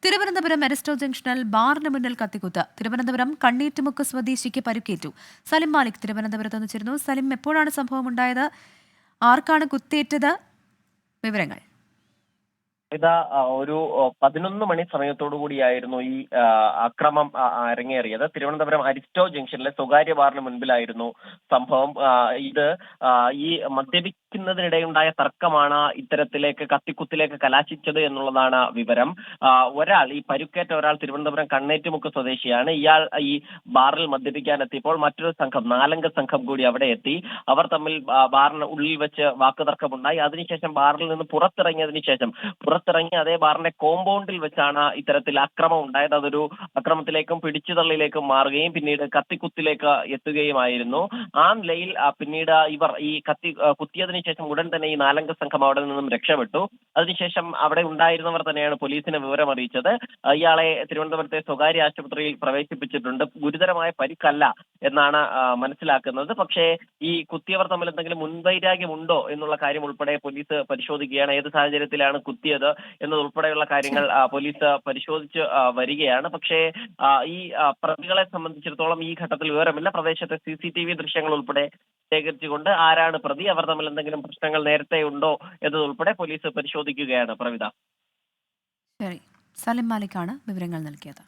തിരുവനന്തപുരം അരിസ്റ്റോ ജംഗ്ഷനിൽ ബാറിന് മുന്നിൽ കത്തിക്കുത്ത്. തിരുവനന്തപുരം കണ്ണീറ്റുമുക്ക് സ്വദേശിക്ക് പരിക്കേറ്റു. സലിം മാലിക് തിരുവനന്തപുരത്ത് നിന്ന് ചേരുന്നു. സലിം, എപ്പോഴാണ് സംഭവം ഉണ്ടായത്? ആർക്കാണ് കുത്തേറ്റത്? വിവരങ്ങൾ. ഇതാ ഒരു 11 മണി സമയത്തോടു കൂടിയായിരുന്നു ഈ അക്രമം അരങ്ങേറിയത്. തിരുവനന്തപുരം അരിസ്റ്റോ ജംഗ്ഷനിലെ സ്വകാര്യ ബാറിന് മുൻപിലായിരുന്നു സംഭവം. ഇത് ഈ മദ്യപിക്കുന്നതിനിടെയുണ്ടായ തർക്കമാണ് ഇത്തരത്തിലേക്ക് കത്തിക്കുത്തിലേക്ക് കലാശിച്ചത് എന്നുള്ളതാണ് വിവരം. ഈ പരുക്കേറ്റ ഒരാൾ തിരുവനന്തപുരം കണ്ണേറ്റുമുക്ക് സ്വദേശിയാണ്. ഇയാൾ ഈ ബാറിൽ മദ്യപിക്കാൻ എത്തിയപ്പോൾ മറ്റൊരു സംഘം, 4 അംഗ സംഘം കൂടി അവിടെ എത്തി. അവർ തമ്മിൽ ബാറിന് ഉള്ളിൽ വെച്ച് വാക്കുതർക്കമുണ്ടായി. അതിനുശേഷം ബാറിൽ നിന്ന് പുറത്തിറങ്ങിയതിനു ശേഷം അതേ ബാറിന്റെ കോമ്പൗണ്ടിൽ വെച്ചാണ് ഇത്തരത്തിൽ അക്രമം ഉണ്ടായത്. അതൊരു അക്രമത്തിലേക്കും പിടിച്ചുതള്ളിലേക്കും മാറുകയും പിന്നീട് കത്തിക്കുത്തിലേക്ക് എത്തുകയുമായിരുന്നു. ആ നിലയിൽ പിന്നീട് ഇവർ ഈ കുത്തിയതിനു ശേഷം ഉടൻ തന്നെ ഈ 4 അംഗ സംഘം അവിടെ നിന്നും രക്ഷപ്പെട്ടു. അതിനുശേഷം അവിടെ ഉണ്ടായിരുന്നവർ തന്നെയാണ് പോലീസിനെ വിവരം അറിയിച്ചത്. ഇയാളെ തിരുവനന്തപുരത്തെ സ്വകാര്യ ആശുപത്രിയിൽ പ്രവേശിപ്പിച്ചിട്ടുണ്ട്. ഗുരുതരമായ പരിക്കല്ല എന്നാണ് മനസ്സിലാക്കുന്നത്. പക്ഷേ ഈ കുത്തിയവർ തമ്മിൽ എന്തെങ്കിലും മുൻവൈരാഗ്യമുണ്ടോ എന്നുള്ള കാര്യം ഉൾപ്പെടെ പോലീസ് പരിശോധിക്കുകയാണ്. ഏത് സാഹചര്യത്തിലാണ് കുത്തിയത് എന്നതുൾപ്പെടെയുള്ള കാര്യങ്ങൾ പോലീസ് പരിശോധിച്ച് വരികയാണ്. പക്ഷേ ഈ പ്രതികളെ സംബന്ധിച്ചിടത്തോളം ഈ ഘട്ടത്തിൽ വിവരമില്ല. പ്രദേശത്തെ CCTV ദൃശ്യങ്ങൾ ഉൾപ്പെടെ ശേഖരിച്ചുകൊണ്ട് ആരാണ് പ്രതി, അവർ തമ്മിൽ എന്തെങ്കിലും പ്രശ്നങ്ങൾ നേരത്തെ ഉണ്ടോ എന്നതുൾപ്പെടെ പോലീസ് പരിശോധിക്കുകയാണ്. പ്രവിത. ശരി, സലിം മാലിക്കാണ് വിവരങ്ങൾ നൽകിയത്.